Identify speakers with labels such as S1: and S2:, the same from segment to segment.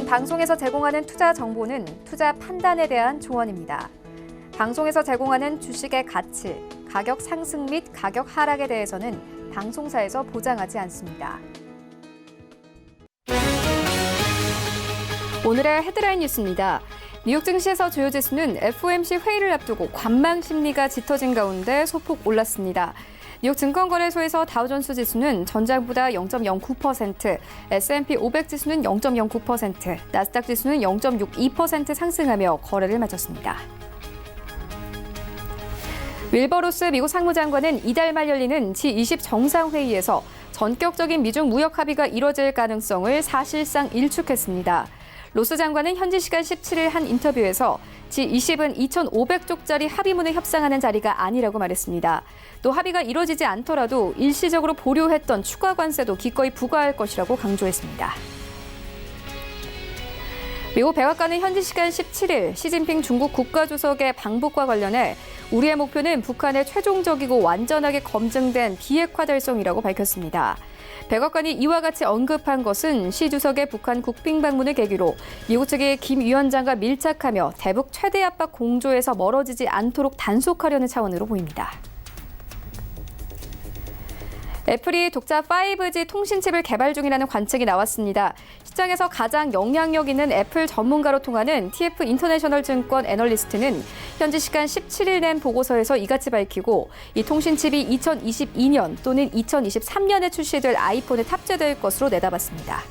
S1: 방송에서 제공하는 투자 정보는 투자 판단에 대한 조언입니다. 방송에서 제공하는 주식의 가치, 가격 상승 및 가격 하락에 대해서는 방송사에서 보장하지 않습니다. 오늘의 헤드라인 뉴스입니다. 뉴욕 증시에서 주요 지수는 FOMC 회의를 앞두고 관망 심리가 짙어진 가운데 소폭 올랐습니다. 뉴욕 증권거래소에서 다우존스 지수는 전장보다 0.09%, S&P 500 지수는 0.09%, 나스닥 지수는 0.62% 상승하며 거래를 마쳤습니다. 윌버 로스 미국 상무장관은 이달 말 열리는 G20 정상회의에서 전격적인 미중 무역 합의가 이뤄질 가능성을 사실상 일축했습니다. 로스 장관은 현지 시간 17일 한 인터뷰에서 G20은 2,500쪽짜리 합의문을 협상하는 자리가 아니라고 말했습니다. 또 합의가 이뤄지지 않더라도 일시적으로 보류했던 추가 관세도 기꺼이 부과할 것이라고 강조했습니다. 미국 백악관은 현지 시간 17일 시진핑 중국 국가주석의 방북과 관련해 우리의 목표는 북한의 최종적이고 완전하게 검증된 비핵화 달성이라고 밝혔습니다. 백악관이 이와 같이 언급한 것은 시 주석의 북한 국빈 방문을 계기로 미국 측이 김 위원장과 밀착하며 대북 최대 압박 공조에서 멀어지지 않도록 단속하려는 차원으로 보입니다. 애플이 독자 5G 통신칩을 개발 중이라는 관측이 나왔습니다. 시장에서 가장 영향력 있는 애플 전문가로 통하는 TF 인터내셔널 증권 애널리스트는 현지 시간 17일 낸 보고서에서 이같이 밝히고 이 통신칩이 2022년 또는 2023년에 출시될 아이폰에 탑재될 것으로 내다봤습니다.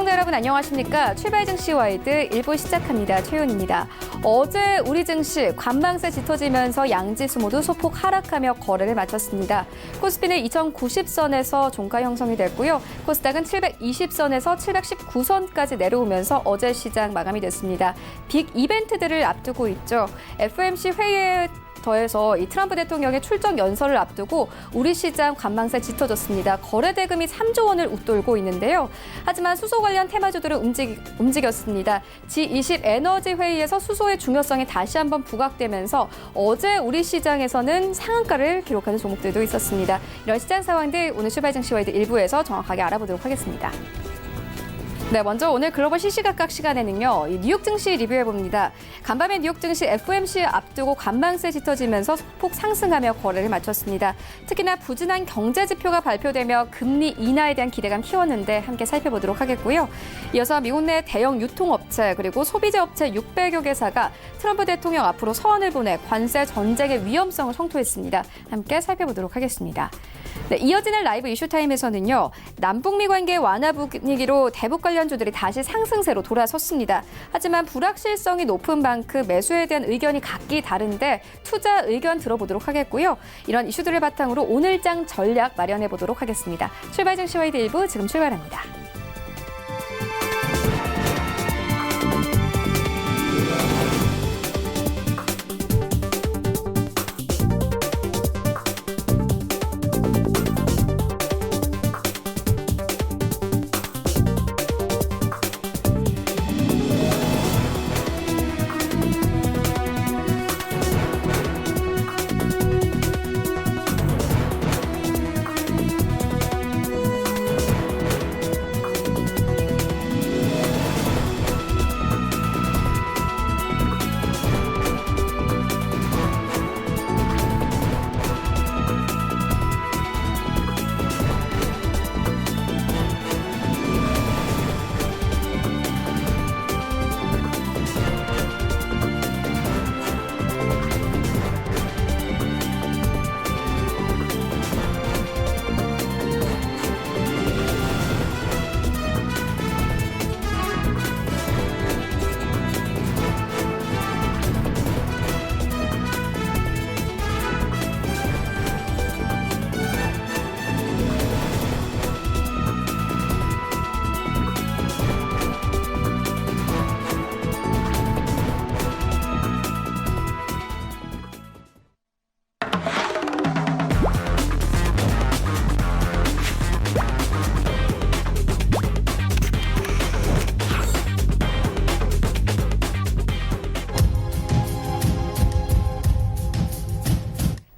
S1: 시청자 여러분 안녕하십니까? 출발 증시 와이드 1부 시작합니다. 최윤입니다. 어제 우리 증시 관망세 짙어지면서 양지수 모두 소폭 하락하며 거래를 마쳤습니다. 코스피는 2090선에서 종가 형성이 됐고요. 코스닥은 720선에서 719선까지 내려오면서 어제 시장 마감이 됐습니다. 빅 이벤트들을 앞두고 있죠. FOMC 회의에 더해서 이 트럼프 대통령의 출정 연설을 앞두고 우리 시장 관망세 짙어졌습니다. 거래 대금이 3조 원을 웃돌고 있는데요. 하지만 수소 관련 테마주들은 움직였습니다. G20 에너지 회의에서 수소의 중요성이 다시 한번 부각되면서 어제 우리 시장에서는 상한가를 기록하는 종목들도 있었습니다. 이런 시장 상황들 오늘 출발 증시 와이드 1부에서 정확하게 알아보도록 하겠습니다. 네, 먼저 오늘 글로벌 시시각각 시간에는요, 뉴욕 증시 리뷰해봅니다. 간밤에 뉴욕 증시 FOMC 앞두고 관망세 짙어지면서 소폭 상승하며 거래를 마쳤습니다. 특히나 부진한 경제 지표가 발표되며 금리 인하에 대한 기대감 키웠는데 함께 살펴보도록 하겠고요. 이어서 미국 내 대형 유통업체 그리고 소비재 업체 600여 개사가 트럼프 대통령 앞으로 서한을 보내 관세 전쟁의 위험성을 성토했습니다. 함께 살펴보도록 하겠습니다. 네, 이어지는 라이브 이슈타임에서는요. 남북미 관계 완화 분위기로 대북 관련주들이 다시 상승세로 돌아섰습니다. 하지만 불확실성이 높은 만큼 매수에 대한 의견이 각기 다른데 투자 의견 들어보도록 하겠고요. 이런 이슈들을 바탕으로 오늘장 전략 마련해 보도록 하겠습니다. 출발 증시 와이드 1부 지금 출발합니다.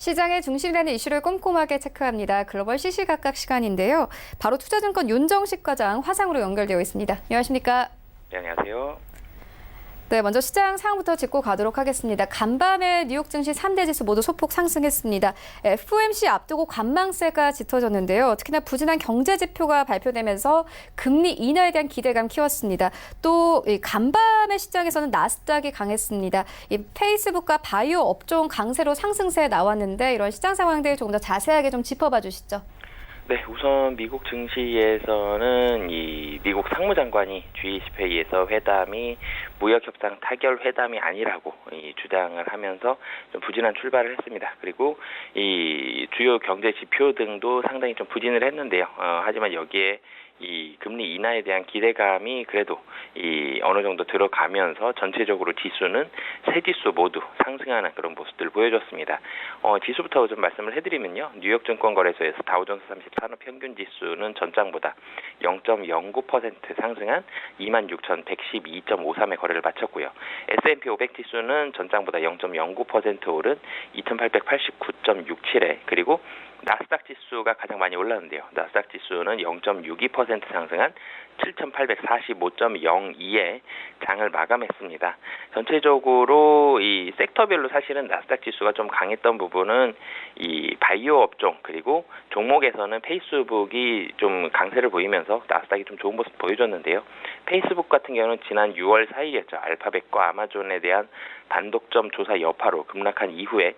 S1: 시장의 중심이라는 이슈를 꼼꼼하게 체크합니다. 글로벌 시시각각 시간인데요. 바로 투자증권 윤정식 과장 화상으로 연결되어 있습니다. 안녕하십니까?
S2: 네, 안녕하세요.
S1: 네, 먼저 시장 상황부터 짚고 가도록 하겠습니다. 간밤에 뉴욕 증시 3대 지수 모두 소폭 상승했습니다. FOMC 앞두고 관망세가 짙어졌는데요. 특히나 부진한 경제 지표가 발표되면서 금리 인하에 대한 기대감 키웠습니다. 또 간밤의 시장에서는 나스닥이 강했습니다. 이 페이스북과 바이오 업종 강세로 상승세 나왔는데 이런 시장 상황들 조금 더 자세하게 좀 짚어봐 주시죠.
S2: 네, 우선 미국 증시에서는 이 미국 상무장관이 G20 회의에서 회담이 무역협상 타결 회담이 아니라고 주장을 하면서 좀 부진한 출발을 했습니다. 그리고 이 주요 경제 지표 등도 상당히 좀 부진을 했는데요. 하지만 여기에 이 금리 인하에 대한 기대감이 그래도 이 어느 정도 들어가면서 전체적으로 지수는 세 지수 모두 상승하는 그런 모습들을 보여줬습니다. 지수부터 좀 말씀을 해드리면요. 뉴욕 증권거래소에서 다우존스 30 산업평균지수는 전장보다 0.09% 상승한 26,112.53의 거래를 마쳤고요. S&P 500 지수는 전장보다 0.09% 오른 2,889.67에 그리고 나스닥 지수가 가장 많이 올랐는데요. 나스닥 지수는 0.62% 상승한 7,845.02에 장을 마감했습니다. 전체적으로 이 섹터별로 사실은 나스닥 지수가 좀 강했던 부분은 이 바이오 업종 그리고 종목에서는 페이스북이 좀 강세를 보이면서 나스닥이 좀 좋은 모습 보여줬는데요. 페이스북 같은 경우는 지난 6월 4일이었죠. 알파벳과 아마존에 대한 단독점 조사 여파로 급락한 이후에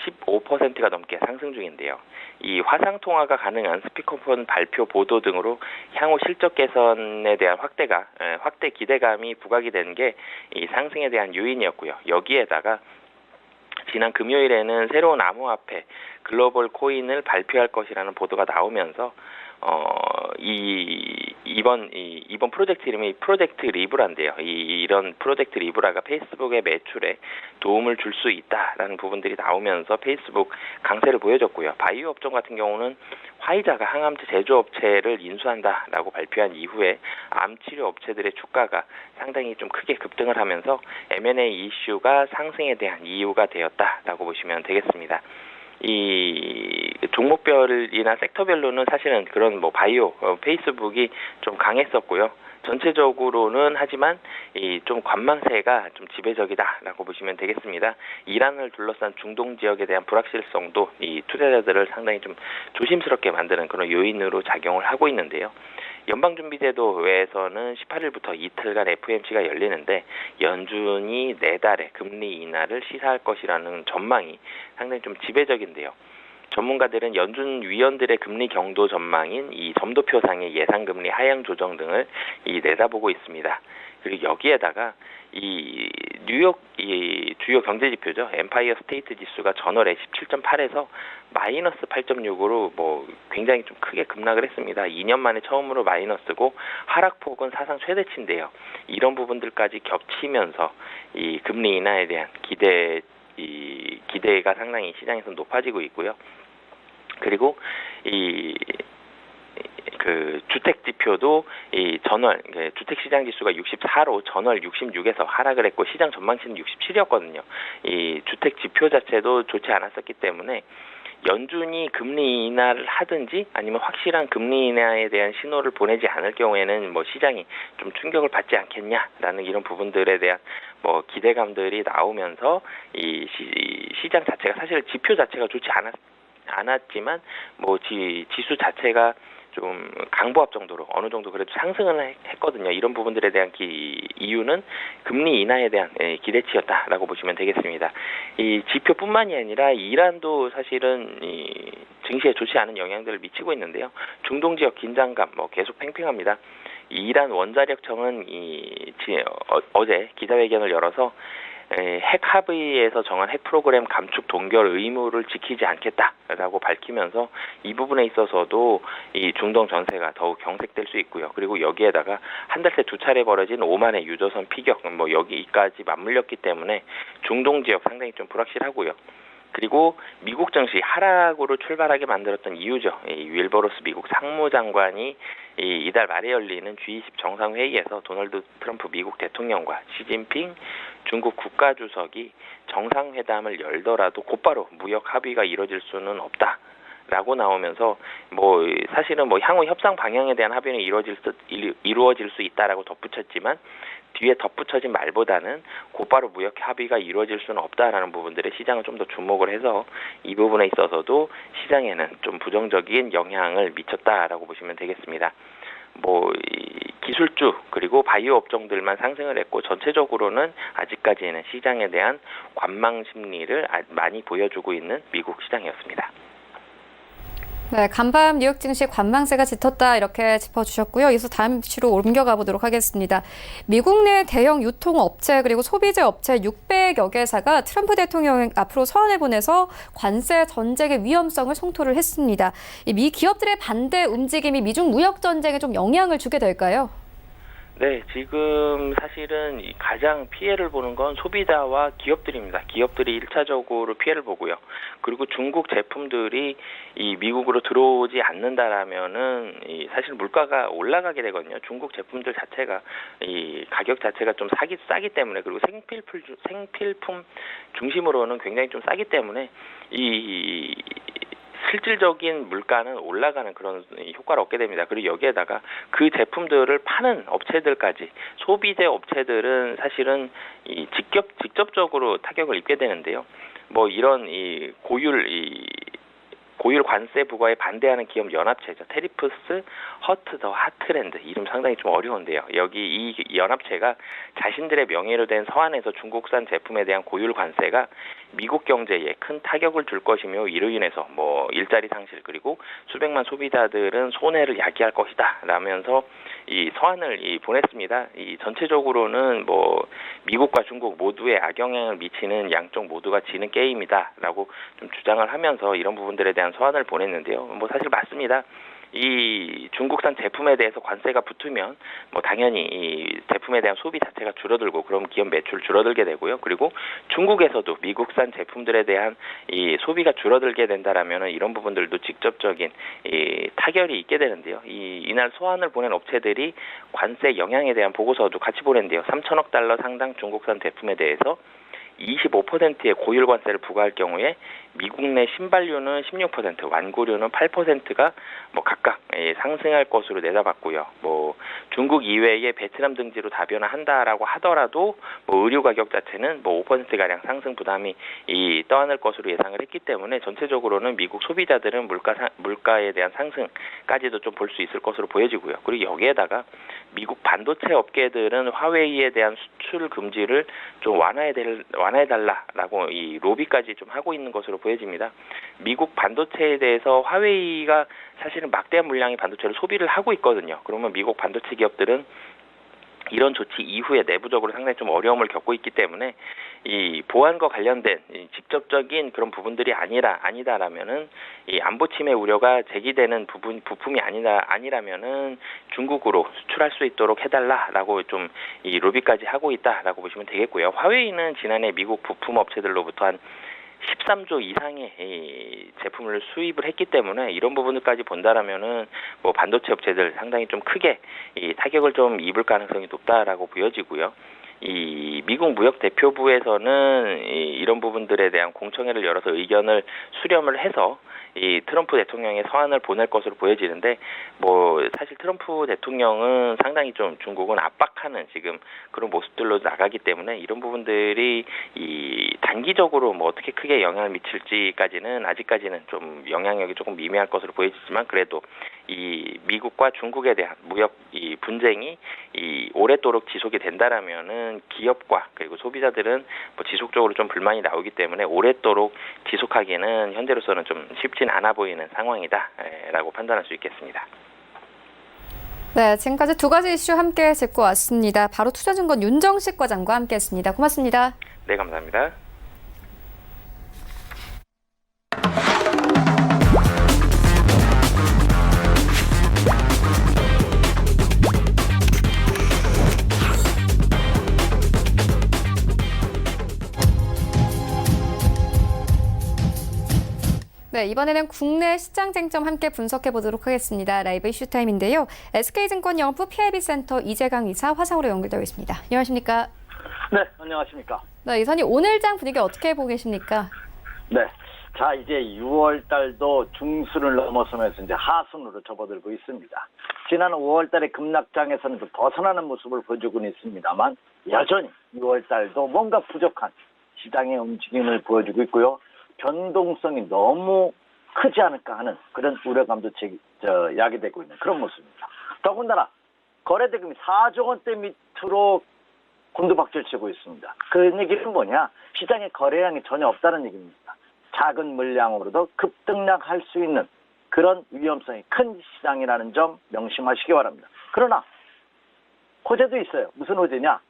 S2: 15%가 넘게 상승 중인데요. 이 화상 통화가 가능한 스피커폰 발표 보도 등으로 향후 실적 개선에 대한 확대 기대감이 부각이 된 게 이 상승에 대한 요인이었고요. 여기에다가 지난 금요일에는 새로운 암호화폐 글로벌 코인을 발표할 것이라는 보도가 나오면서 이번 프로젝트 이름이 프로젝트 리브라인데요. 이런 프로젝트 리브라가 페이스북의 매출에 도움을 줄 수 있다라는 부분들이 나오면서 페이스북 강세를 보여줬고요. 바이오 업종 같은 경우는 화이자가 항암제 제조업체를 인수한다라고 발표한 이후에 암치료 업체들의 주가가 상당히 좀 크게 급등을 하면서 M&A 이슈가 상승에 대한 이유가 되었다라고 보시면 되겠습니다. 이 종목별이나 섹터별로는 사실은 그런 바이오, 페이스북이 좀 강했었고요. 전체적으로는 하지만 이 좀 관망세가 좀 지배적이다라고 보시면 되겠습니다. 이란을 둘러싼 중동 지역에 대한 불확실성도 이 투자자들을 상당히 좀 조심스럽게 만드는 그런 요인으로 작용을 하고 있는데요. 연방준비제도회에서는 18일부터 이틀간 FOMC가 열리는데 연준이 내달에 금리 인하를 시사할 것이라는 전망이 상당히 좀 지배적인데요. 전문가들은 연준 위원들의 금리 경도 전망인 이 점도표상의 예상금리 하향 조정 등을 내다보고 있습니다. 그리고 여기에다가 이 뉴욕 주요 경제 지표죠. 엠파이어 스테이트 지수가 전월에 17.8에서 마이너스 8.6으로 굉장히 좀 크게 급락을 했습니다. 2년 만에 처음으로 마이너스고 하락폭은 사상 최대치인데요. 이런 부분들까지 겹치면서 이 금리 인하에 대한 기대가 상당히 시장에서 높아지고 있고요. 그리고 주택 지표도 전월 주택 시장 지수가 64로 전월 66에서 하락을 했고 시장 전망치는 67이었거든요. 이 주택 지표 자체도 좋지 않았었기 때문에 연준이 금리 인하를 하든지 아니면 확실한 금리 인하에 대한 신호를 보내지 않을 경우에는 시장이 좀 충격을 받지 않겠냐라는 이런 부분들에 대한 기대감들이 나오면서 이 시장 자체가 사실 지표 자체가 좋지 않았지만 지수 자체가 좀 강보합 정도로 어느 정도 그래도 상승을 했거든요. 이런 부분들에 대한 이유는 금리 인하에 대한 기대치였다라고 보시면 되겠습니다. 이 지표뿐만이 아니라 이란도 사실은 증시에 좋지 않은 영향들을 미치고 있는데요. 중동 지역 긴장감 계속 팽팽합니다. 이란 원자력청은 어제 기자회견을 열어서 핵 합의에서 정한 핵 프로그램 감축 동결 의무를 지키지 않겠다라고 밝히면서 이 부분에 있어서도 이 중동 전세가 더욱 경색될 수 있고요. 그리고 여기에다가 한 달 새 두 차례 벌어진 오만의 유조선 피격 여기까지 맞물렸기 때문에 중동 지역 상당히 좀 불확실하고요. 그리고 미국 증시 하락으로 출발하게 만들었던 이유죠. 윌버로스 미국 상무장관이 이달 말에 열리는 G20 정상회의에서 도널드 트럼프 미국 대통령과 시진핑 중국 국가주석이 정상회담을 열더라도 곧바로 무역 합의가 이뤄질 수는 없다. 라고 나오면서 사실은 향후 협상 방향에 대한 합의는 이루어질 수 있다라고 덧붙였지만 뒤에 덧붙여진 말보다는 곧바로 무역 합의가 이루어질 수는 없다라는 부분들에 시장은 좀 더 주목을 해서 이 부분에 있어서도 시장에는 좀 부정적인 영향을 미쳤다라고 보시면 되겠습니다. 기술주 그리고 바이오 업종들만 상승을 했고 전체적으로는 아직까지는 시장에 대한 관망 심리를 많이 보여주고 있는 미국 시장이었습니다.
S1: 네, 간밤 뉴욕 증시 관망세가 짙었다 이렇게 짚어주셨고요. 이어서 다음 이슈로 옮겨가 보도록 하겠습니다. 미국 내 대형 유통업체 그리고 소비재 업체 600여 개사가 트럼프 대통령 앞으로 서한을 보내서 관세 전쟁의 위험성을 성토를 했습니다. 이 미 기업들의 반대 움직임이 미중 무역 전쟁에 좀 영향을 주게 될까요?
S2: 네, 지금 사실은 가장 피해를 보는 건 소비자와 기업들입니다. 기업들이 1차적으로 피해를 보고요. 그리고 중국 제품들이 이 미국으로 들어오지 않는다라면은 사실 물가가 올라가게 되거든요. 중국 제품들 자체가 이 가격 자체가 좀 싸기 때문에 그리고 생필품 중심으로는 굉장히 좀 싸기 때문에 이 실질적인 물가는 올라가는 그런 효과를 얻게 됩니다. 그리고 여기에다가 그 제품들을 파는 업체들까지 소비재 업체들은 사실은 직접적으로 타격을 입게 되는데요. 이런 고율 관세 부과에 반대하는 기업 연합체죠. 테리프스 허트 더 하트랜드 이름 상당히 좀 어려운데요. 여기 이 연합체가 자신들의 명의로 된 서한에서 중국산 제품에 대한 고율 관세가 미국 경제에 큰 타격을 줄 것이며 이로 인해서 일자리 상실 그리고 수백만 소비자들은 손해를 야기할 것이다 라면서 이 서한을 보냈습니다. 이 전체적으로는 미국과 중국 모두에 악영향을 미치는 양쪽 모두가 지는 게임이다라고 좀 주장을 하면서 이런 부분들에 대한 서한을 보냈는데요. 사실 맞습니다. 이 중국산 제품에 대해서 관세가 붙으면 당연히 이 제품에 대한 소비 자체가 줄어들고 그럼 기업 매출 줄어들게 되고요. 그리고 중국에서도 미국산 제품들에 대한 이 소비가 줄어들게 된다라면 이런 부분들도 직접적인 이 타결이 있게 되는데요. 이날 소환을 보낸 업체들이 관세 영향에 대한 보고서도 같이 보냈는데요. 3천억 달러 상당 중국산 제품에 대해서 25%의 고율 관세를 부과할 경우에 미국 내 신발류는 16%, 완구류는 8%가 각각 상승할 것으로 내다봤고요. 중국 이외에 베트남 등지로 다변화한다라고 하더라도 의류 가격 자체는 5%가량 상승 부담이 떠안을 것으로 예상을 했기 때문에 전체적으로는 미국 소비자들은 물가에 대한 상승까지도 좀 볼 수 있을 것으로 보여지고요. 그리고 여기에다가 미국 반도체 업계들은 화웨이에 대한 수출 금지를 좀 완화해달라라고 이 로비까지 좀 하고 있는 것으로 보여집니다. 미국 반도체에 대해서 화웨이가 사실은 막대한 물량의 반도체를 소비를 하고 있거든요. 그러면 미국 반도체 기업들은 이런 조치 이후에 내부적으로 상당히 좀 어려움을 겪고 있기 때문에 이 보안과 관련된 직접적인 그런 부분들이 아니다라면은 이 안보 침해 우려가 제기되는 부품이 아니라면은 중국으로 수출할 수 있도록 해달라라고 좀 이 로비까지 하고 있다라고 보시면 되겠고요. 화웨이는 지난해 미국 부품 업체들로부터 한 13조 이상의 이 제품을 수입을 했기 때문에 이런 부분들까지 본다라면은 반도체 업체들 상당히 좀 크게 이 타격을 좀 입을 가능성이 높다라고 보여지고요. 이 미국 무역 대표부에서는 이런 부분들에 대한 공청회를 열어서 의견을 수렴을 해서 이 트럼프 대통령의 서한을 보낼 것으로 보여지는데 사실 트럼프 대통령은 상당히 좀 중국은 압박하는 지금 그런 모습들로 나가기 때문에 이런 부분들이 이 단기적으로 어떻게 크게 영향을 미칠지까지는 아직까지는 좀 영향력이 조금 미미할 것으로 보여지지만 그래도 이 미국과 중국에 대한 무역 이 분쟁이 오랫도록 지속이 된다라면은 기업과 그리고 소비자들은 지속적으로 좀 불만이 나오기 때문에 오랫도록 지속하기는 현재로서는 좀 쉽진 않아 보이는 상황이다라고 판단할 수 있겠습니다.
S1: 네, 지금까지 두 가지 이슈 함께 짚고 왔습니다. 바로 투자증권 윤정식 과장과 함께했습니다. 고맙습니다.
S2: 네, 감사합니다.
S1: 네, 이번에는 국내 시장 쟁점 함께 분석해 보도록 하겠습니다. 라이브 이슈 타임인데요. SK증권 영업부 PIB센터 이재강 이사 화상으로 연결되어 있습니다. 안녕하십니까?
S3: 네, 안녕하십니까.
S1: 네, 이사님 오늘장 분위기 어떻게 보고 계십니까?
S3: 네. 자, 이제 6월 달도 중순을 넘어서면서 이제 하순으로 접어들고 있습니다. 지난 5월 달에 급락장에서는 좀 벗어나는 모습을 보여주고는 있습니다만, 여전히 6월 달도 뭔가 부족한 시장의 움직임을 보여주고 있고요. 변동성이 너무 크지 않을까 하는 그런 우려감도 야기되고 있는 그런 모습입니다. 더군다나 거래대금이 4조 원대 밑으로 곤두박질 치고 있습니다. 그 얘기는 뭐냐? 시장에 거래량이 전혀 없다는 얘기입니다. 작은 물량으로도 급등락할 수 있는 그런 위험성이 큰 시장이라는 점 명심하시기 바랍니다. 그러나 호재도 있어요. 무슨 호재냐?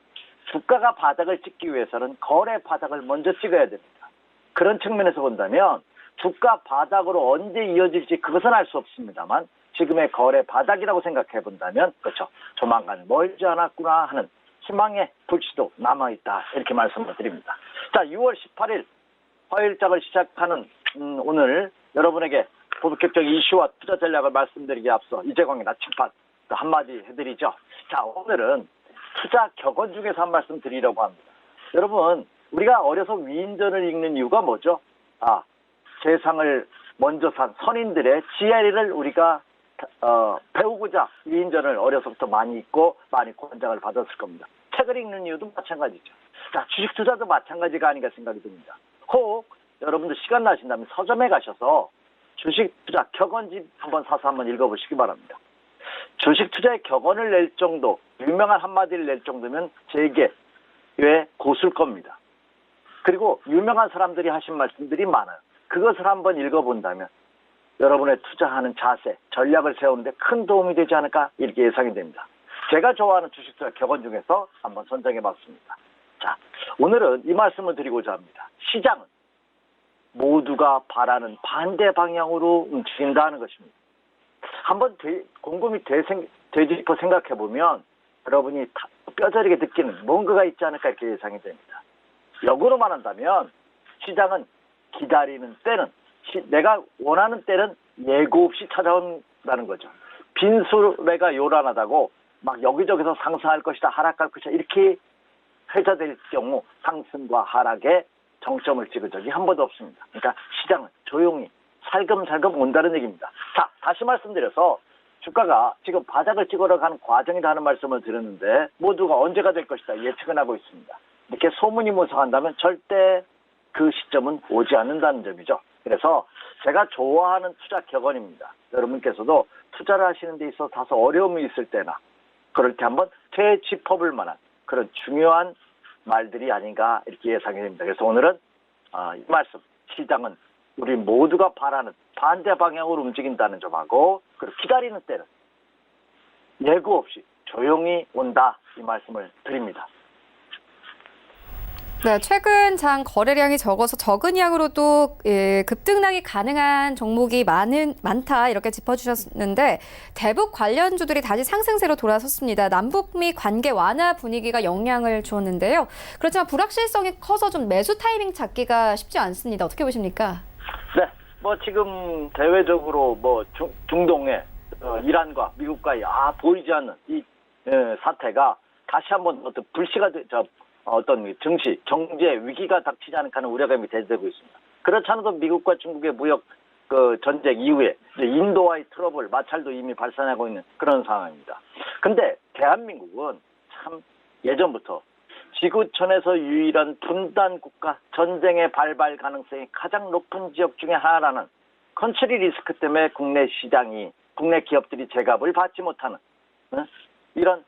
S3: 주가가 바닥을 찍기 위해서는 거래 바닥을 먼저 찍어야 됩니다. 그런 측면에서 본다면 주가 바닥으로 언제 이어질지 그것은 알 수 없습니다만 지금의 거래 바닥이라고 생각해 본다면 그렇죠. 조만간 멀지 않았구나 하는 희망의 불씨도 남아있다. 이렇게 말씀을 드립니다. 자, 6월 18일 화요일장을 시작하는 오늘 여러분에게 본격적 이슈와 투자 전략을 말씀드리기에 앞서 이재광의 나침반 한마디 해드리죠. 자, 오늘은 투자 격언 중에서 한 말씀 드리려고 합니다. 여러분, 우리가 어려서 위인전을 읽는 이유가 뭐죠? 세상을 먼저 산 선인들의 지혜를 우리가 배우고자 위인전을 어려서부터 많이 읽고 많이 권장을 받았을 겁니다. 책을 읽는 이유도 마찬가지죠. 자, 주식 투자도 마찬가지가 아닌가 생각이 듭니다. 혹 여러분들 시간 나신다면 서점에 가셔서 주식 투자 격언집 한번 사서 한번 읽어보시기 바랍니다. 주식 투자의 격언을 낼 정도, 유명한 한마디를 낼 정도면 세계의 고수일 겁니다. 그리고 유명한 사람들이 하신 말씀들이 많아요. 그것을 한번 읽어본다면 여러분의 투자하는 자세, 전략을 세우는데 큰 도움이 되지 않을까 이렇게 예상이 됩니다. 제가 좋아하는 주식 투자 격언 중에서 한번 선정해봤습니다. 자, 오늘은 이 말씀을 드리고자 합니다. 시장은 모두가 바라는 반대 방향으로 움직인다는 것입니다. 한번 곰곰이 되짚어 생각해보면 여러분이 뼈저리게 느끼는 뭔가가 있지 않을까 이렇게 예상이 됩니다. 역으로 말한다면 시장은 기다리는 때는 내가 원하는 때는 예고 없이 찾아온다는 거죠. 빈수레가 요란하다고 막 여기저기서 상승할 것이다 하락할 것이다 이렇게 회자될 경우 상승과 하락에 정점을 찍은 적이 한 번도 없습니다. 그러니까 시장은 조용히 살금살금 온다는 얘기입니다. 자, 다시 말씀드려서 주가가 지금 바닥을 찍으러 가는 과정이라는 말씀을 드렸는데 모두가 언제가 될 것이다 예측은 하고 있습니다. 이렇게 소문이 무성한다면 절대 그 시점은 오지 않는다는 점이죠. 그래서 제가 좋아하는 투자 격언입니다. 여러분께서도 투자를 하시는 데 있어서 다소 어려움이 있을 때나 그럴 때 한번 되짚어볼 만한 그런 중요한 말들이 아닌가 이렇게 예상이 됩니다. 그래서 오늘은 이 말씀, 시장은 우리 모두가 바라는 반대 방향으로 움직인다는 점하고 그리고 기다리는 때는 예고 없이 조용히 온다 이 말씀을 드립니다.
S1: 네, 최근 장 거래량이 적어서 적은 양으로도 급등락이 가능한 종목이 많다 이렇게 짚어주셨는데 대북 관련주들이 다시 상승세로 돌아섰습니다. 남북미 관계 완화 분위기가 영향을 주었는데요. 그렇지만 불확실성이 커서 좀 매수 타이밍 찾기가 쉽지 않습니다. 어떻게 보십니까?
S3: 네, 뭐 지금 대외적으로 뭐 중동의 이란과 미국과의 보이지 않는 이 사태가 다시 한번 어떤 불씨가 어떤 증시, 경제 위기가 닥치지 않을까 하는 우려감이 대두되고 있습니다. 그렇지 않아도 미국과 중국의 무역 전쟁 이후에 이제 인도와의 트러블, 마찰도 이미 발생하고 있는 그런 상황입니다. 근데 대한민국은 참 예전부터 지구촌에서 유일한 분단 국가, 전쟁의 발발 가능성이 가장 높은 지역 중에 하나라는 컨트리 리스크 때문에 국내 시장이, 국내 기업들이 제값을 받지 못하는 이런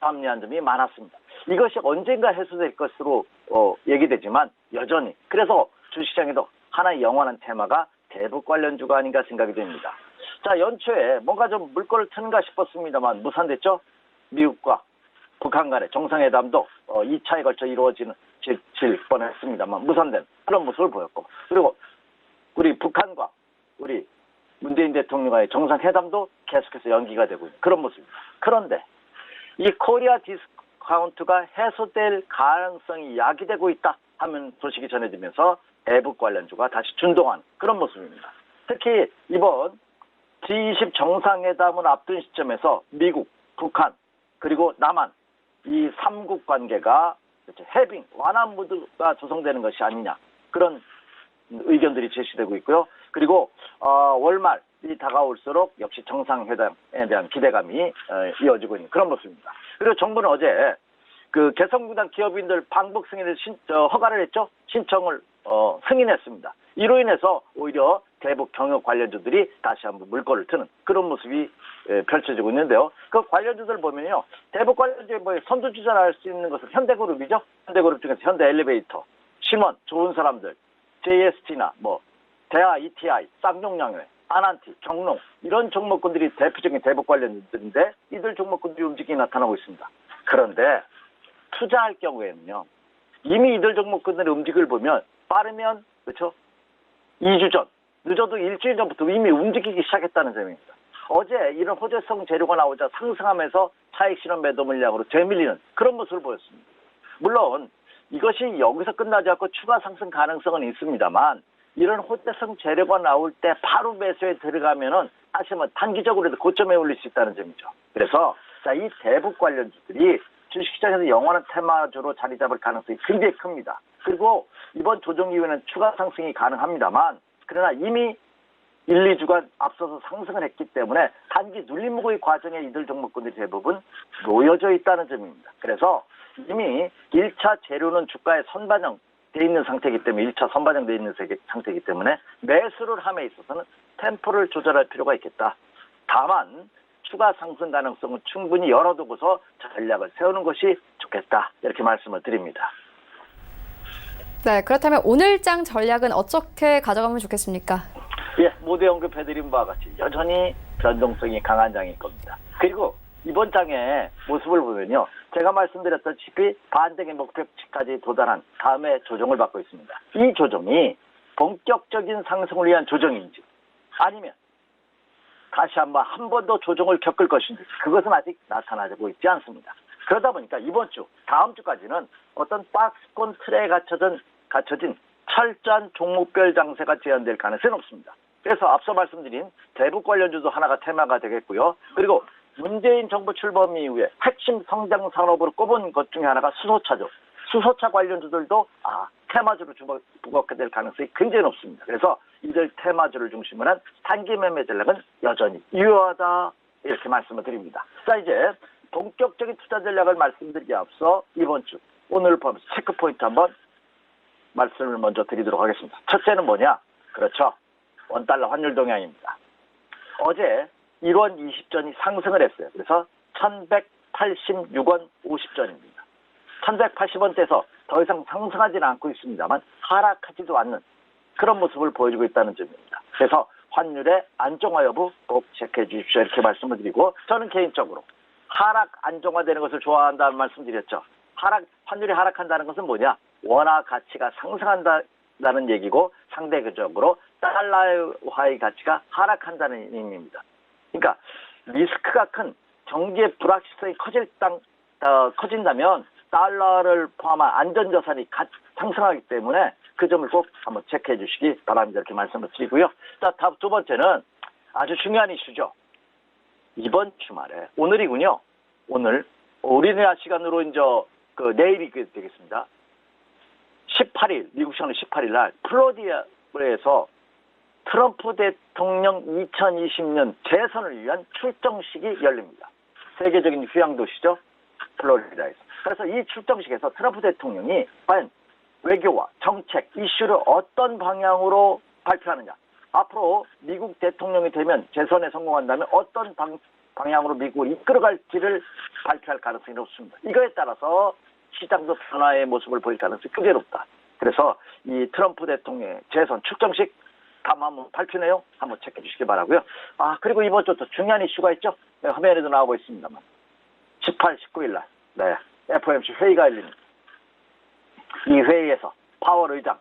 S3: 합리한 점이 많았습니다. 이것이 언젠가 해소될 것으로 얘기되지만 여전히 그래서 주식시장에도 하나의 영원한 테마가 대북 관련주가 아닌가 생각이 됩니다. 자, 연초에 뭔가 좀 물꼬를 트는가 싶었습니다만 무산됐죠. 미국과 북한 간의 정상회담도 2차에 걸쳐 이루어질 뻔했습니다만 무산된 그런 모습을 보였고 그리고 우리 북한과 우리 문재인 대통령과의 정상회담도 계속해서 연기가 되고 있는 그런 모습입니다. 그런데 이 코리아 디스카운트가 해소될 가능성이 야기되고 있다 하면 소식이 전해지면서 대북 관련주가 다시 준동한 그런 모습입니다. 특히 이번 G20 정상회담을 앞둔 시점에서 미국, 북한, 그리고 남한 이 3국 관계가 그렇죠. 해빙, 완화 모드가 조성되는 것이 아니냐. 그런 의견들이 제시되고 있고요. 그리고 월말이 다가올수록 역시 정상회담에 대한 기대감이 이어지고 있는 그런 모습입니다. 그리고 정부는 어제 그 개성공단 기업인들 방북 승인을 허가를 했죠. 신청을 승인했습니다. 이로 인해서 오히려 대북 경영 관련주들이 다시 한번 물꼬를 트는 그런 모습이 펼쳐지고 있는데요. 그 관련주들 보면요. 대북 관련주에 뭐 선두주자를 할 수 있는 것은 현대그룹이죠. 현대그룹 중에서 현대엘리베이터, 신원, 좋은 사람들, JST나 뭐 대하 ETI, 쌍용양회, 아난티, 경농 이런 종목군들이 대표적인 대북 관련주들인데 이들 종목군들이 움직임이 나타나고 있습니다. 그런데 투자할 경우에는요. 이미 이들 종목군들의 움직임을 보면 빠르면 그렇죠? 2주 전, 늦어도 일주일 전부터 이미 움직이기 시작했다는 점입니다. 어제 이런 호재성 재료가 나오자 상승하면서 차익 실현 매도 물량으로 되밀리는 그런 모습을 보였습니다. 물론 이것이 여기서 끝나지 않고 추가 상승 가능성은 있습니다만 이런 호재성 재료가 나올 때 바로 매수에 들어가면은 다시 한번 단기적으로도 고점에 올릴 수 있다는 점이죠. 그래서 이 대북 관련주들이 주식시장에서 영원한 테마주로 자리 잡을 가능성이 굉장히 큽니다. 그리고 이번 조정 이후에는 추가 상승이 가능합니다만 그러나 이미 1, 2주간 앞서서 상승을 했기 때문에 단기 눌림목의 과정에 이들 종목군들이 대부분 놓여져 있다는 점입니다. 그래서 이미 1차 재료는 주가에 선반영돼 있는 상태이기 때문에 1차 선반영돼 있는 상태이기 때문에 매수를 함에 있어서는 템포를 조절할 필요가 있겠다. 다만 추가 상승 가능성은 충분히 열어두고서 전략을 세우는 것이 좋겠다. 이렇게 말씀을 드립니다.
S1: 네, 그렇다면 오늘장 전략은 어떻게 가져가면 좋겠습니까?
S3: 예, 모두 언급해드린 바와 같이 여전히 변동성이 강한 장일 겁니다. 그리고 이번 장의 모습을 보면요. 제가 말씀드렸다시피 반등의 목표치까지 도달한 다음에 조정을 받고 있습니다. 이 조정이 본격적인 상승을 위한 조정인지 아니면 다시 한 번 더 조정을 겪을 것인지 그것은 아직 나타나고 있지 않습니다. 그러다 보니까 이번 주, 다음 주까지는 어떤 박스권 틀에 갖춰진 철저한 종목별 장세가 재현될 가능성이 없습니다. 그래서 앞서 말씀드린 대북 관련주도 하나가 테마가 되겠고요. 그리고 문재인 정부 출범 이후에 핵심 성장 산업으로 꼽은 것 중에 하나가 수소차죠. 수소차 관련주들도 테마주로 부각하게 될 가능성이 굉장히 높습니다. 그래서 이들 테마주를 중심으로 한 단기 매매 전략은 여전히 유효하다 이렇게 말씀을 드립니다. 자, 이제 본격적인 투자 전략을 말씀드리기 앞서 이번 주 오늘 포함해서 체크포인트 한번 말씀을 먼저 드리도록 하겠습니다. 첫째는 뭐냐? 그렇죠. 원달러 환율 동향입니다. 어제 1원 20전이 상승을 했어요. 그래서 1186원 50전입니다. 1180원대에서 더 이상 상승하지는 않고 있습니다만 하락하지도 않는 그런 모습을 보여주고 있다는 점입니다. 그래서 환율의 안정화 여부 꼭 체크해 주십시오. 이렇게 말씀을 드리고 저는 개인적으로 하락 안정화되는 것을 좋아한다는 말씀 드렸죠. 환율이 하락한다는 것은 뭐냐? 원화 가치가 상승한다는 얘기고 상대적으로 달러화의 가치가 하락한다는 의미입니다. 그러니까 리스크가 큰 경기의 불확실성이 커진다면 달러를 포함한 안전자산이 상승하기 때문에 그 점을 꼭 한번 체크해 주시기 바랍니다. 이렇게 말씀을 드리고요. 자, 두 번째는 아주 중요한 이슈죠. 이번 주말에 오늘이군요. 오늘 우리나라 시간으로 이제 내일이 되겠습니다. 18일 미국 시간으로 18일 날 플로리다에서 트럼프 대통령 2020년 재선을 위한 출정식이 열립니다. 세계적인 휴양 도시죠. 플로리다에서. 그래서 이 출정식에서 트럼프 대통령이 과연 외교와 정책, 이슈를 어떤 방향으로 발표하느냐. 앞으로 미국 대통령이 되면 재선에 성공한다면 어떤 방향으로 미국을 이끌어갈지를 발표할 가능성이 높습니다. 이거에 따라서 시장도 변화의 모습을 보일 가능성이 굉장히 높다. 그래서 이 트럼프 대통령의 재선 출정식 다음 한번 발표 내용 한번 체크해 주시기 바라고요. 그리고 이번 주 또 중요한 이슈가 있죠. 네, 화면에도 나오고 있습니다만 18, 19일 날 FOMC 회의가 열립니다. 이 회의에서 파월 의장,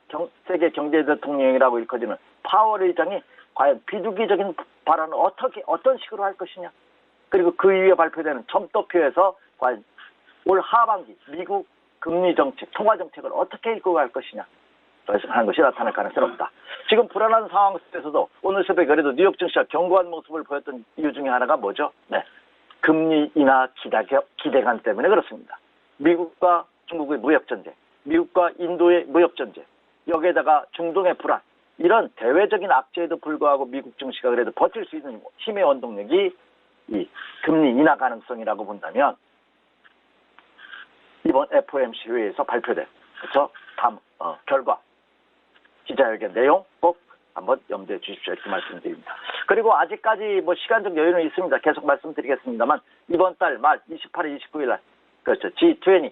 S3: 세계 경제 대통령이라고 일컬어지는 파월 의장이 과연 비두기적인 발언을 어떤 식으로 할 것이냐. 그리고 그 이후에 발표되는 점도표에서 과연 올 하반기 미국 금리 정책, 통화 정책을 어떻게 이끌고 갈 것이냐. 하는 것이 나타날 가능성이 높다. 지금 불안한 상황 속에서도 오늘 새벽에 그래도 뉴욕 증시가 견고한 모습을 보였던 이유 중에 하나가 뭐죠? 네, 금리 인하 기대감 때문에 그렇습니다. 미국과 중국의 무역전쟁, 미국과 인도의 무역전쟁, 여기에다가 중동의 불안, 이런 대외적인 악재에도 불구하고 미국 증시가 그래도 버틸 수 있는 힘의 원동력이 이 금리 인하 가능성이라고 본다면 이번 FOMC 회의에서 발표된 그렇죠? 결과, 기자회견 내용 꼭 한번 염두에 주십시오. 이렇게 말씀드립니다. 그리고 아직까지 뭐 시간적 여유는 있습니다. 계속 말씀드리겠습니다만 이번 달 말 28일, 29일 날 그렇죠. G20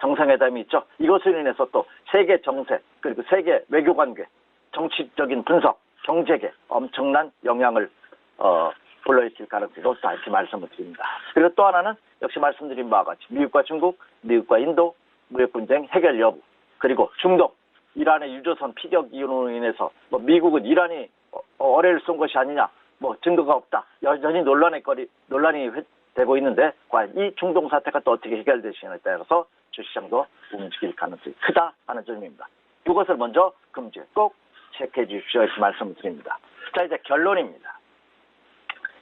S3: 정상회담이 있죠. 이것으로 인해서 또 세계 정세 그리고 세계 외교 관계, 정치적인 분석, 경제계 엄청난 영향을 불러일으킬 가능성이 높다 이렇게 말씀을 드립니다. 그리고 또 하나는 역시 말씀드린 바와 같이 미국과 중국, 미국과 인도 무역 분쟁 해결 여부, 그리고 중동 이란의 유조선 피격 이유로 인해서 뭐 미국은 이란이 어뢰를 쏜 것이 아니냐, 뭐 증거가 없다, 여전히 논란이 되고 있는데 과연 이 중동 사태가 또 어떻게 해결되시냐에 따라서 주시장도 움직일 가능성이 크다 하는 점입니다. 이것을 먼저 금주에 꼭 체크해 주십시오 이렇게 말씀을 드립니다. 자, 이제 결론입니다.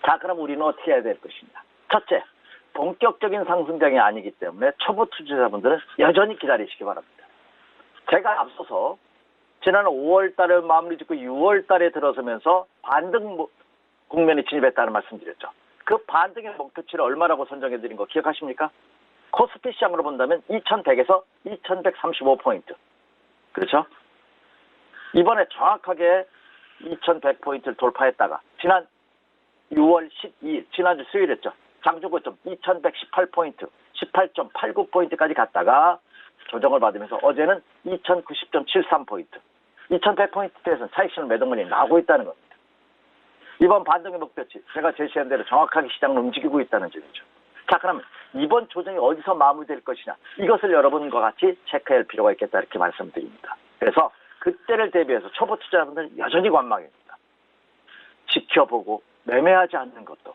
S3: 자, 그럼 우리는 어떻게 해야 될 것이냐. 첫째, 본격적인 상승장이 아니기 때문에 초보 투자자분들은 여전히 기다리시기 바랍니다. 제가 앞서서 지난 5월 달을 마무리 짓고 6월 달에 들어서면서 반등 국면에 진입했다는 말씀드렸죠. 그 반등의 목표치를 얼마라고 선정해드린 거 기억하십니까? 코스피 시장으로 본다면 2100에서 2135포인트. 그렇죠? 이번에 정확하게 2100포인트를 돌파했다가 지난 6월 12일, 지난주 수요일이었죠. 장중고점 2118포인트, 18.89포인트까지 갔다가 조정을 받으면서 어제는 2090.73포인트, 2100포인트에서는 차익실현 매도문이 나오고 있다는 겁니다. 이번 반등의 목표치, 제가 제시한 대로 정확하게 시장을 움직이고 있다는 점이죠. 자, 그러면 이번 조정이 어디서 마무리될 것이냐, 이것을 여러분과 같이 체크할 필요가 있겠다 이렇게 말씀드립니다. 그래서 그때를 대비해서 초보 투자자분들은 여전히 관망입니다. 지켜보고 매매하지 않는 것도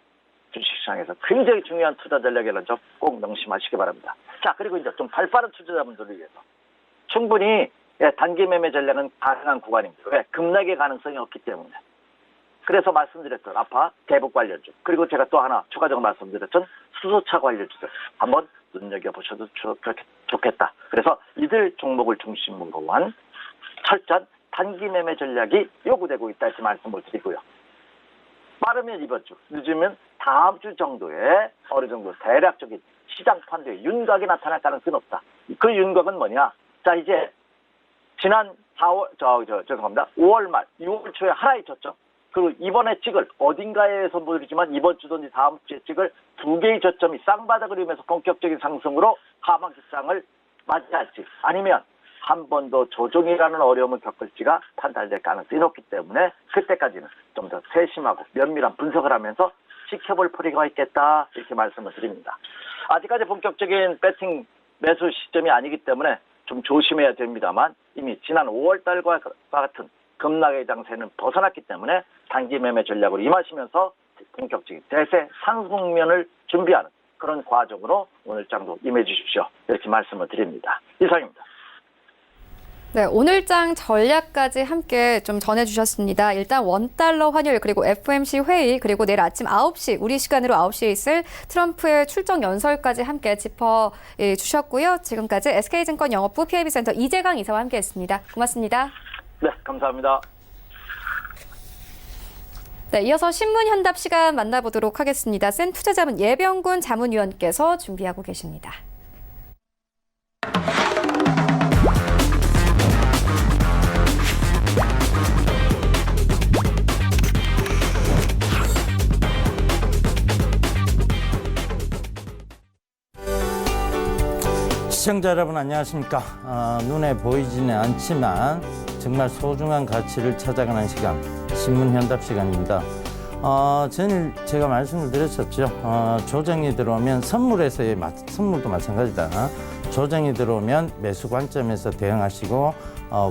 S3: 주식시장에서 굉장히 중요한 투자 전략이라는 점 꼭 명심하시기 바랍니다. 자, 그리고 이제 좀 발빠른 투자자분들을 위해서 충분히 단기 매매 전략은 가능한 구간입니다. 왜? 급락의 가능성이 없기 때문에. 그래서 말씀드렸던 아파 대북 관련주, 그리고 제가 또 하나 추가적으로 말씀드렸던 수소차 관련주들 한번 눈여겨보셔도 좋겠다. 그래서 이들 종목을 중심으로 한 철저한 단기 매매 전략이 요구되고 있다 이렇게 말씀을 드리고요. 빠르면 이번 주, 늦으면 다음 주 정도에 어느 정도 대략적인 시장 판도에 윤곽이 나타날 가능성이 높다. 그 윤곽은 뭐냐? 자, 이제 지난 5월 말, 6월 초에 하나 있었죠. 그리고 이번에 찍을 어딘가에서 보이지만 이번 주든지 다음 주에 찍을 두 개의 저점이 쌍바닥을 이루면서 본격적인 상승으로 하방기장을 맞이할지, 아니면 한 번 더 조정이라는 어려움을 겪을지가 판단될 가능성이 높기 때문에 그때까지는 좀 더 세심하고 면밀한 분석을 하면서 지켜볼 필요가 있겠다 이렇게 말씀을 드립니다. 아직까지 본격적인 배팅 매수 시점이 아니기 때문에 좀 조심해야 됩니다만 이미 지난 5월 달과 같은 급락의 장세는 벗어났기 때문에 단기 매매 전략으로 임하시면서 본격적인 대세 상승면을 준비하는 그런 과정으로 오늘 장도 임해 주십시오. 이렇게 말씀을 드립니다. 이상입니다.
S1: 네, 오늘장 전략까지 함께 좀 전해주셨습니다. 일단 원달러 환율, 그리고 FOMC 회의, 그리고 내일 아침 9시, 우리 시간으로 9시에 있을 트럼프의 출정 연설까지 함께 짚어주셨고요. 지금까지 SK증권 영업부 PIB센터 이재강 이사와 함께했습니다. 고맙습니다.
S3: 네, 감사합니다.
S1: 네, 이어서 신문현답 시간 만나보도록 하겠습니다. 센투자자문 예병군 자문위원께서 준비하고 계십니다.
S4: 시청자 여러분 안녕하십니까. 눈에 보이지는 않지만 정말 소중한 가치를 찾아가는 시간, 신문현답 시간입니다. 저는 제가 말씀을 드렸었죠. 조정이 들어오면 선물도 마찬가지다. 조정이 들어오면 매수 관점에서 대응하시고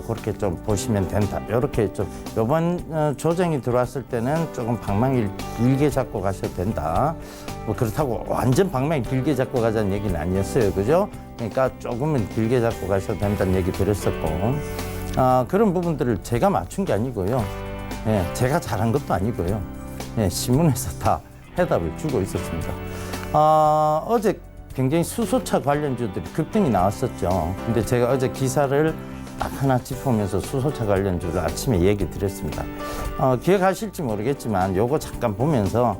S4: 그렇게 좀 보시면 된다. 이렇게 좀 이번 조정이 들어왔을 때는 조금 방망이를 길게 잡고 가셔도 된다. 뭐 그렇다고 완전 방망이 길게 잡고 가자는 얘기는 아니었어요, 그죠? 그러니까 조금은 길게 잡고 가셔도 된다는 얘기 드렸었고, 그런 부분들을 제가 맞춘 게 아니고요. 제가 잘한 것도 아니고요. 신문에서 다 해답을 주고 있었습니다. 어제 굉장히 수소차 관련주들이 급등이 나왔었죠. 근데 제가 어제 기사를 딱 하나 짚으면서 수소차 관련주를 아침에 얘기 드렸습니다. 기억하실지 모르겠지만 요거 잠깐 보면서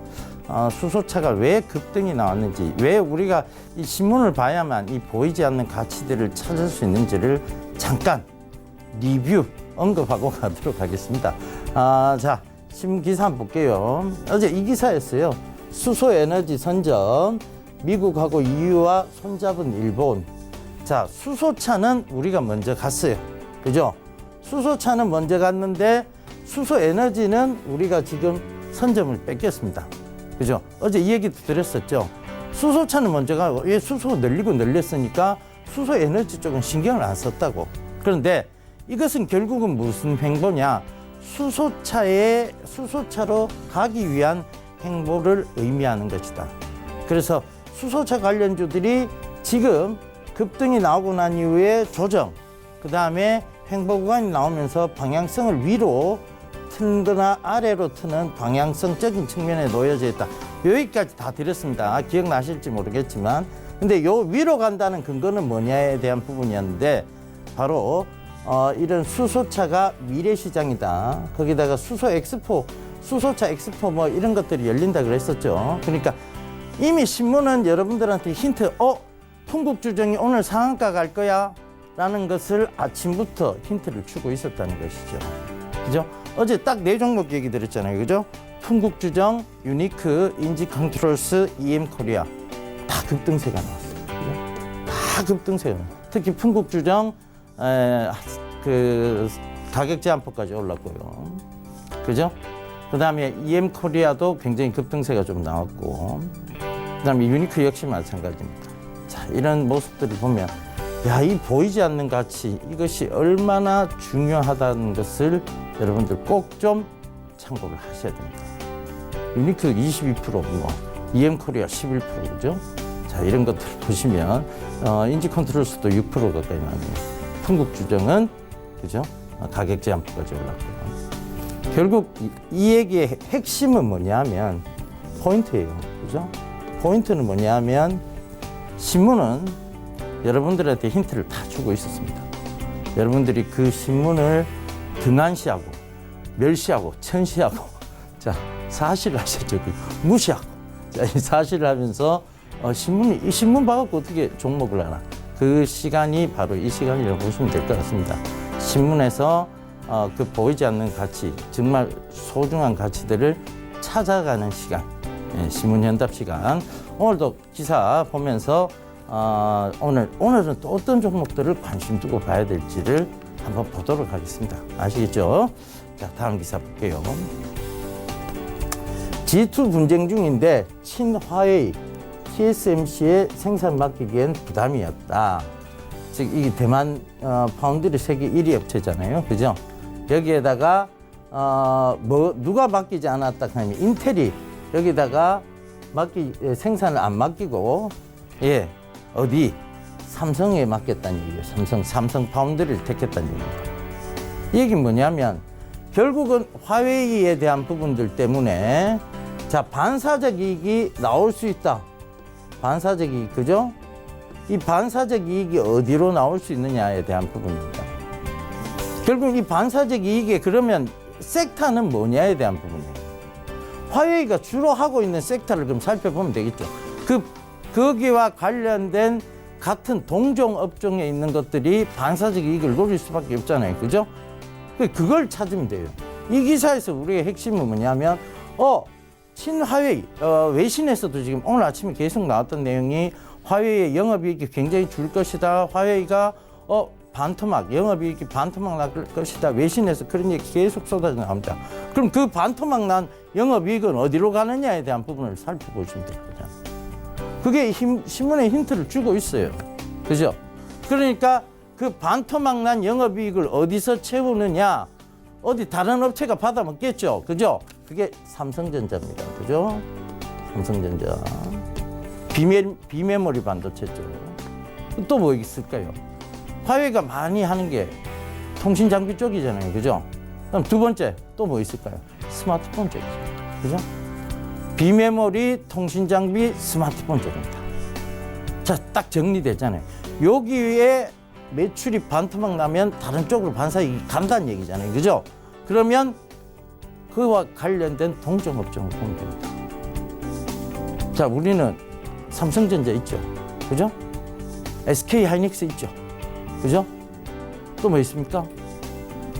S4: 수소차가 왜 급등이 나왔는지, 왜 우리가 이 신문을 봐야만 이 보이지 않는 가치들을 찾을 수 있는지를 잠깐 리뷰 언급하고 가도록 하겠습니다. 자, 신문 기사 한번 볼게요. 어제 이 기사였어요. 수소에너지 선전, 미국하고 EU와 손잡은 일본. 자, 수소차는 우리가 먼저 갔어요. 그죠? 수소차는 먼저 갔는데 수소에너지는 우리가 지금 선점을 뺏겼습니다. 그죠? 어제 이 얘기도 드렸었죠. 수소차는 먼저 가고, 왜 수소가 늘렸으니까 수소에너지 쪽은 신경을 안 썼다고. 그런데 이것은 결국은 무슨 행보냐? 수소차로 가기 위한 행보를 의미하는 것이다. 그래서 수소차 관련주들이 지금 급등이 나오고 난 이후에 조정, 그 다음에 횡보 구간이 나오면서 방향성을 위로 틀거나 아래로 트는 방향성적인 측면에 놓여져 있다. 여기까지 다 드렸습니다. 기억나실지 모르겠지만. 근데 요 위로 간다는 근거는 뭐냐에 대한 부분이었는데, 바로 이런 수소차가 미래시장이다. 거기다가 수소차 엑스포 뭐 이런 것들이 열린다 그랬었죠. 그러니까 이미 신문은 여러분들한테 힌트, 풍국주정이 오늘 상한가 갈 거야 라는 것을 아침부터 힌트를 주고 있었다는 것이죠. 그죠? 어제 딱 네 종목 얘기 드렸잖아요. 그죠? 풍국주정, 유니크, 인지컨트롤스, EM코리아 다 급등세가 나왔어요. 그죠? 다 급등세가 나왔어요. 특히 풍국주정 그 가격 제한폭까지 올랐고요. 그죠? 그 다음에 EM코리아도 굉장히 급등세가 좀 나왔고, 그 다음에 유니크 역시 마찬가지입니다. 자, 이런 모습들을 보면, 야, 이 보이지 않는 가치, 이것이 얼마나 중요하다는 것을 여러분들 꼭 좀 참고를 하셔야 됩니다. 유니크 22%, 뭐, EM코리아 11%, 그죠? 자, 이런 것들 보시면, 인지컨트롤스도 6% 가까이 나네요. 풍국주정은, 그죠? 가격 제한폭까지 올랐고요. 결국 이 얘기의 핵심은 뭐냐면 포인트예요. 그죠? 포인트는 뭐냐면 신문은 여러분들한테 힌트를 다 주고 있었습니다. 여러분들이 그 신문을 등한시하고 멸시하고 천시하고, 자, 사실을 하셨죠. 무시하고, 자, 이 사실을 하면서 이 신문 봐갖고 어떻게 종목을 하나. 그 시간이 바로 이 시간이라고 보시면 될 것 같습니다. 신문에서 그 보이지 않는 가치, 정말 소중한 가치들을 찾아가는 시간, 신문 현답 시간. 오늘도 기사 보면서 오늘은 또 어떤 종목들을 관심 두고 봐야 될지를 한번 보도록 하겠습니다. 아시겠죠? 자, 다음 기사 볼게요. G2 분쟁 중인데 친화웨이, TSMC의 생산 맡기기엔 부담이었다. 즉, 이게 대만 파운드리 세계 1위 업체잖아요. 그죠? 여기에다가 누가 맡기지 않았다 하면 인텔이 여기다가 생산을 안 맡기고, 예, 어디 삼성에 맡겼다는 얘기예요. 삼성 파운드리를 택했다는 얘기입니다. 이 얘기는 뭐냐면 결국은 화웨이에 대한 부분들 때문에, 자, 반사적 이익이 나올 수 있다. 반사적 이익, 그죠? 이 반사적 이익이 어디로 나올 수 있느냐에 대한 부분입니다. 결국 이 반사적 이익에 그러면 섹터는 뭐냐에 대한 부분이에요. 화웨이가 주로 하고 있는 섹터를 그럼 살펴보면 되겠죠. 거기와 관련된 같은 동종 업종에 있는 것들이 반사적 이익을 노릴 수밖에 없잖아요. 그죠? 그걸 찾으면 돼요. 이 기사에서 우리의 핵심은 뭐냐면, 친화웨이, 외신에서도 지금 오늘 아침에 계속 나왔던 내용이 화웨이의 영업이익이 굉장히 줄 것이다. 화웨이가 영업이익이 반토막 날 것이다. 외신에서 그런 얘기 계속 쏟아져 나옵니다. 그럼 그 반토막 난 영업이익은 어디로 가느냐에 대한 부분을 살펴보시면 되거든요. 그게 신문에 힌트를 주고 있어요. 그죠? 그러니까 그 반토막 난 영업이익을 어디서 채우느냐? 어디 다른 업체가 받아먹겠죠. 그죠? 그게 삼성전자입니다. 그죠? 삼성전자. 비메모리 반도체죠. 또 뭐 있을까요? 화웨이가 많이 하는 게 통신 장비 쪽이잖아요. 그죠? 그럼 두 번째 또 뭐 있을까요? 스마트폰 쪽이죠. 그죠? 비메모리, 통신 장비, 스마트폰 쪽입니다. 자, 딱 정리되잖아요. 여기에 매출이 반토막 나면 다른 쪽으로 반사이익이 간다는 얘기잖아요. 그죠? 그러면 그와 관련된 동종업종을 보면 됩니다. 자, 우리는 삼성전자 있죠. 그죠? SK 하이닉스 있죠. 그죠? 또 뭐 있습니까?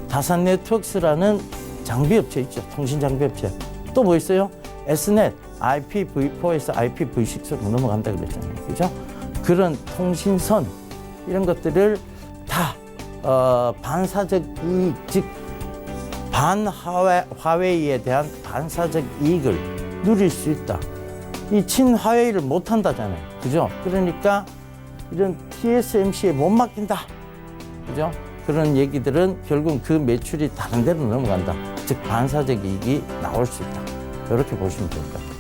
S4: 다산 네트워크스라는 장비업체 있죠. 통신 장비업체. 또 뭐 있어요? Snet, IPv4에서 IPv6로 넘어간다 그랬잖아요. 그죠? 그런 통신선, 이런 것들을 다, 반사적 이익, 즉, 반화웨이에 대한 반사적 이익을 누릴 수 있다. 이 친화웨이를 못 한다잖아요. 그죠? 그러니까 이런 TSMC에 못 맡긴다. 그죠? 그런 얘기들은 결국 그 매출이 다른 데로 넘어간다. 즉, 반사적 이익이 나올 수 있다. 이렇게 보시면 될 것 같아요.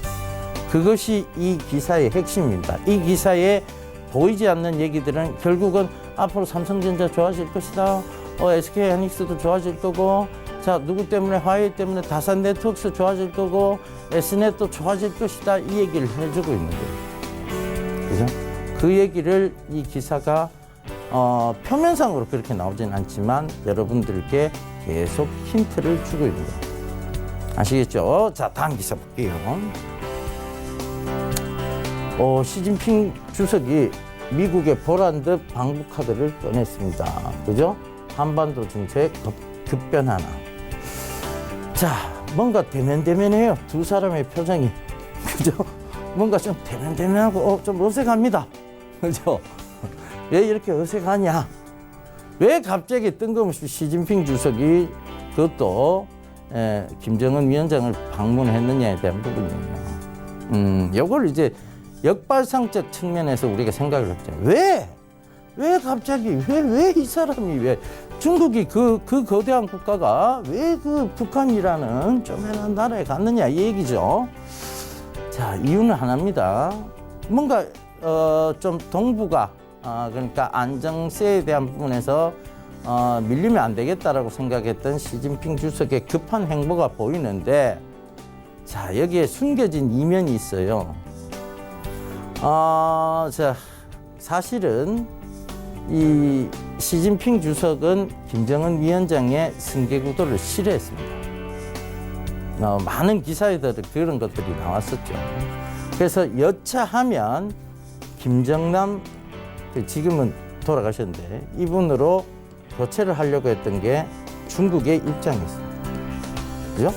S4: 그것이 이 기사의 핵심입니다. 이 기사에 보이지 않는 얘기들은 결국은 앞으로 삼성전자 좋아질 것이다. SK 하이닉스도 좋아질 거고, 자, 누구 때문에, 화웨이 때문에 다산 네트워크스 좋아질 거고, S넷도 좋아질 것이다. 이 얘기를 해주고 있는 거예요. 그죠? 그 얘기를 이 기사가 표면상으로 그렇게 나오진 않지만 여러분들께 계속 힌트를 주고 있는 거예요. 아시겠죠? 자, 다음 기사 볼게요. 시진핑 주석이 미국의 보란 듯 방북 카드를 꺼냈습니다. 그죠? 한반도 정책 급변하나. 자, 뭔가 대면대면해요. 두 사람의 표정이. 그죠? 뭔가 좀 대면대면하고 좀 어색합니다. 그죠? 왜 이렇게 어색하냐? 왜 갑자기 뜬금없이 시진핑 주석이 그것도 김정은 위원장을 방문했느냐에 대한 부분이에요. 요걸 이제 역발상적 측면에서 우리가 생각을 했죠. 왜 갑자기, 왜 이 사람이 왜, 중국이 그 거대한 국가가 왜 그 북한이라는 쪼매난 나라에 갔느냐, 이 얘기죠. 자, 이유는 하나입니다. 뭔가, 좀 동북아, 그러니까 안정세에 대한 부분에서 밀리면 안 되겠다라고 생각했던 시진핑 주석의 급한 행보가 보이는데, 자, 여기에 숨겨진 이면이 있어요. 자, 사실은 이 시진핑 주석은 김정은 위원장의 승계 구도를 싫어했습니다. 많은 기사에들 그런 것들이 나왔었죠. 그래서 여차하면 김정남, 지금은 돌아가셨는데, 이분으로 교체를 하려고 했던 게 중국의 입장이었습니다. 그죠?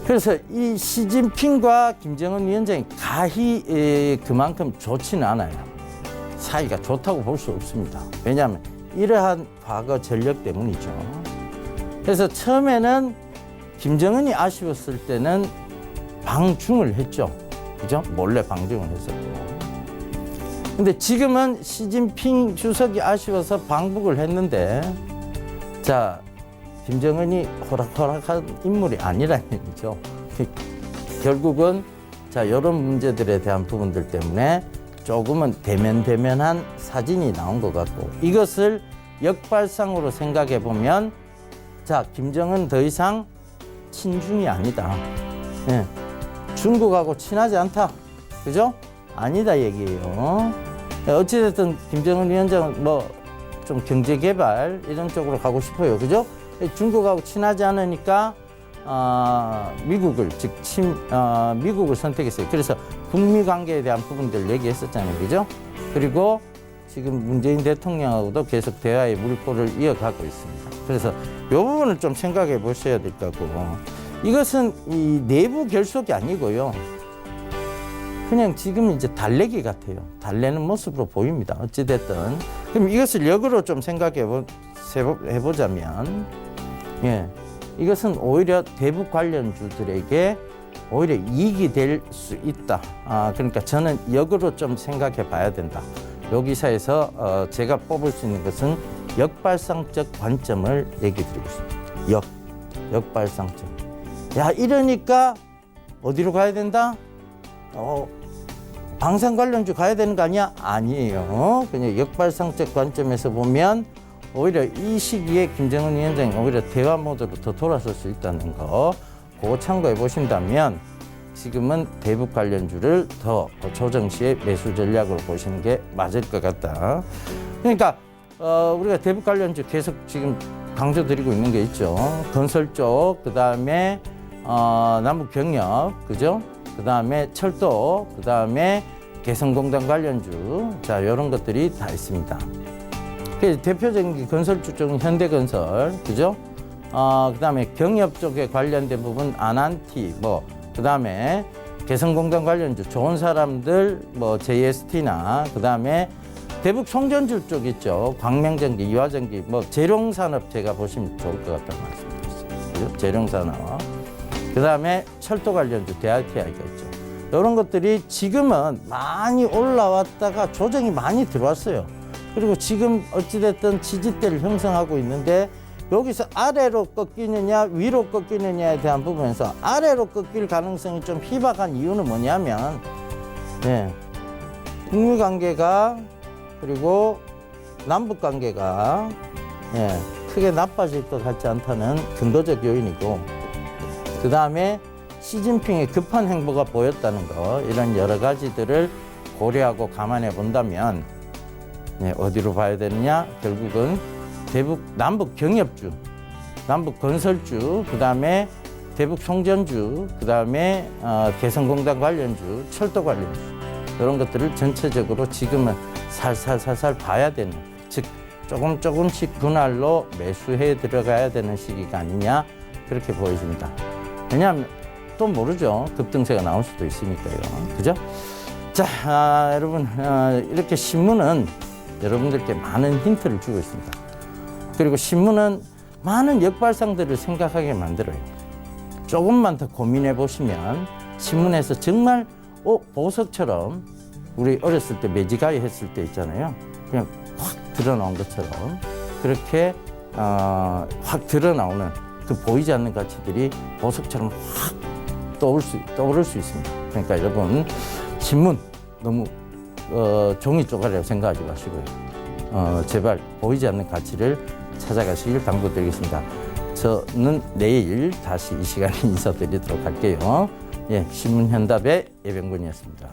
S4: 그래서 이 시진핑과 김정은 위원장이 가히 그만큼 좋지는 않아요. 사이가 좋다고 볼 수 없습니다. 왜냐하면 이러한 과거 전력 때문이죠. 그래서 처음에는 김정은이 아쉬웠을 때는 방중을 했죠. 그죠? 몰래 방중을 했었고. 근데 지금은 시진핑 주석이 아쉬워서 방북을 했는데, 자, 김정은이 호락호락한 인물이 아니라는 얘기죠. 결국은 자, 이런 문제들에 대한 부분들 때문에 조금은 대면대면한 사진이 나온 것 같고, 이것을 역발상으로 생각해 보면, 자, 김정은 더 이상 친중이 아니다. 예. 중국하고 친하지 않다. 그죠? 아니다 얘기예요. 어찌됐든 김정은 위원장은 좀 경제개발 이런 쪽으로 가고 싶어요. 그죠? 중국하고 친하지 않으니까 미국을 미국을 선택했어요. 그래서 북미 관계에 대한 부분들 얘기했었잖아요. 그죠? 그리고 지금 문재인 대통령하고도 계속 대화의 물꼬를 이어가고 있습니다. 그래서 이 부분을 좀 생각해 보셔야 될 것 같고, 이것은 이 내부 결속이 아니고요. 그냥 지금 이제 달래기 같아요. 달래는 모습으로 보입니다. 어찌됐든. 그럼 이것을 역으로 좀 생각해 보자면, 예, 이것은 오히려 대북 관련주들에게 오히려 이익이 될 수 있다. 그러니까 저는 역으로 좀 생각해 봐야 된다. 요 기사에서 제가 뽑을 수 있는 것은 역발상적 관점을 얘기 드리고 있습니다. 역발상적. 야, 이러니까 어디로 가야 된다? 방산 관련주 가야 되는 거 아니야? 아니에요. 그냥 역발상적 관점에서 보면 오히려 이 시기에 김정은 위원장이 오히려 대화 모드로 더 돌아설 수 있다는 거, 그거 참고해 보신다면, 지금은 대북 관련주를 더 조정 시에 매수 전략으로 보시는 게 맞을 것 같다. 그러니까 우리가 대북 관련주 계속 지금 강조드리고 있는 게 있죠. 건설 쪽, 그 다음에 남북 병역, 그죠? 그 다음에 철도, 그 다음에 개성공단 관련주, 자 이런 것들이 다 있습니다. 대표적인 건설주 쪽은 현대건설, 그죠? 그 다음에 경협 쪽에 관련된 부분 아난티, 그 다음에 개성공단 관련주 좋은 사람들, JST나 그 다음에 대북 송전주 쪽 있죠. 광명전기, 이화전기, 재룡산업 제가 보시면 좋을 것 같다는 말씀드렸어요. 그죠? 재룡산업. 그 다음에 철도 관련주 DRTI가 있죠. 이런 것들이 지금은 많이 올라왔다가 조정이 많이 들어왔어요. 그리고 지금 어찌됐든 지지대를 형성하고 있는데 여기서 아래로 꺾이느냐 위로 꺾이느냐에 대한 부분에서 아래로 꺾일 가능성이 좀 희박한 이유는 뭐냐면 북미 관계가 그리고 남북 관계가 크게 나빠질 것 같지 않다는 근거적 요인이고, 그 다음에 시진핑의 급한 행보가 보였다는 거, 이런 여러 가지들을 고려하고 감안해 본다면 어디로 봐야 되느냐? 결국은 대북 남북 경협주, 남북 건설주, 그 다음에 대북 송전주, 그 다음에 개성공단 관련주, 철도 관련주, 이런 것들을 전체적으로 지금은 살살 봐야 되는, 즉 조금씩 분할로 매수해 들어가야 되는 시기가 아니냐, 그렇게 보여집니다. 왜냐하면 또 모르죠. 급등세가 나올 수도 있으니까요. 그죠? 자, 여러분, 이렇게 신문은 여러분들께 많은 힌트를 주고 있습니다. 그리고 신문은 많은 역발상들을 생각하게 만들어요. 조금만 더 고민해 보시면 신문에서 정말 보석처럼 우리 어렸을 때 매지가이 했을 때 있잖아요. 그냥 확 드러나온 것처럼 그렇게 확 드러나오는 그 보이지 않는 가치들이 보석처럼 확 떠오를 수 있습니다. 그러니까 여러분 신문 너무 종이 쪼가리라고 생각하지 마시고요. 제발 보이지 않는 가치를 찾아가시길 당부드리겠습니다. 저는 내일 다시 이 시간에 인사드리도록 할게요. 신문현답의 예병군이었습니다.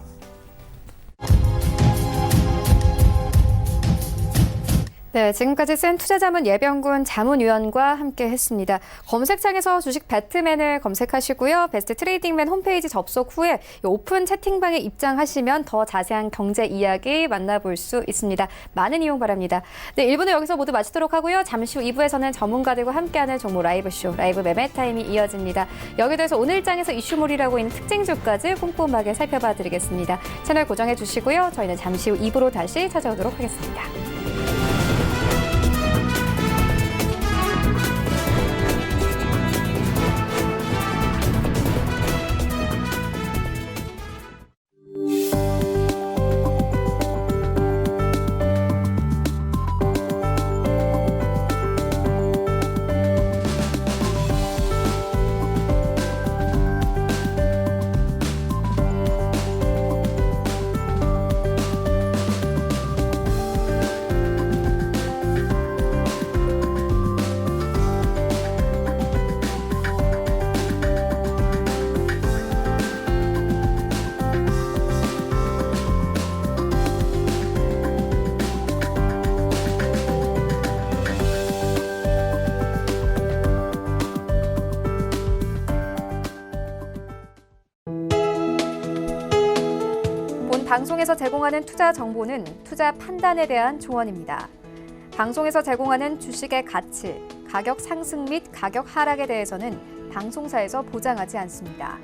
S1: 네, 지금까지 센 투자자문 예병군 자문위원과 함께 했습니다. 검색창에서 주식 배트맨을 검색하시고요. 베스트 트레이딩맨 홈페이지 접속 후에 오픈 채팅방에 입장하시면 더 자세한 경제 이야기 만나볼 수 있습니다. 많은 이용 바랍니다. 네, 1부는 여기서 모두 마치도록 하고요. 잠시 후 2부에서는 전문가들과 함께하는 종목 라이브쇼, 라이브 매매 타임이 이어집니다. 여기에 대해서 오늘장에서 이슈몰이라고 있는 특징주까지 꼼꼼하게 살펴봐 드리겠습니다. 채널 고정해 주시고요. 저희는 잠시 후 2부로 다시 찾아오도록 하겠습니다. 방송에서 제공하는 투자 정보는 투자 판단에 대한 조언입니다. 방송에서 제공하는 주식의 가치, 가격 상승 및 가격 하락에 대해서는 방송사에서 보장하지 않습니다.